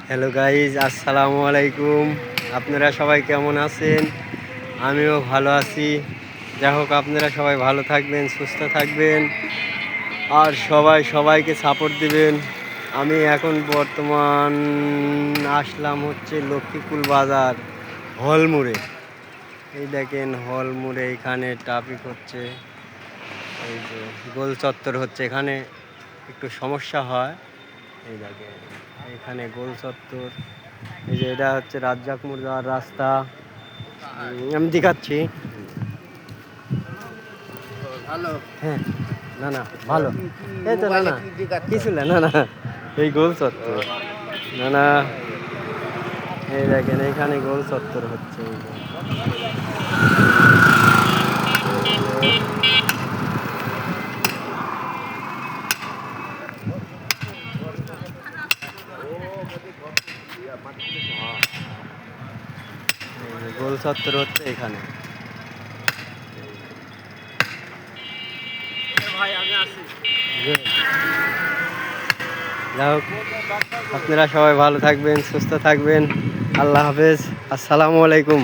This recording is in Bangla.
হ্যালো গাইজ, আসসালামু আলাইকুম। আপনারা সবাই কেমন আছেন? আমিও ভালো আছি। যাই হোক, আপনারা সবাই ভালো থাকবেন, সুস্থ থাকবেন, আর সবাইকে সাপোর্ট দিবেন। আমি এখন বর্তমান আসলাম হচ্ছে লক্ষ্মীপুর বাজার হলমুড়ে। এই দেখেন হলমুড়ে, এখানে ট্রাফিক হচ্ছে। এই যে গোল চত্বর হচ্ছে, এখানে একটু সমস্যা হয়। এই দেখেন এখানে গোল চত্বর। এই যে এটা হচ্ছে রাজ্জাক মোড় যাওয়ার রাস্তা। আমি দেখাচ্ছি। হ্যাঁ, না না ভালো। এই তো না না কিছু না এই গোল চত্বর। না না, এই দেখেন এখানে গোল চত্বর হচ্ছে। গোল চত্বর হচ্ছে এখানে। যাই হোক, আপনারা সবাই ভালো থাকবেন, সুস্থ থাকবেন। আল্লাহ হাফেজ, আসসালামু আলাইকুম।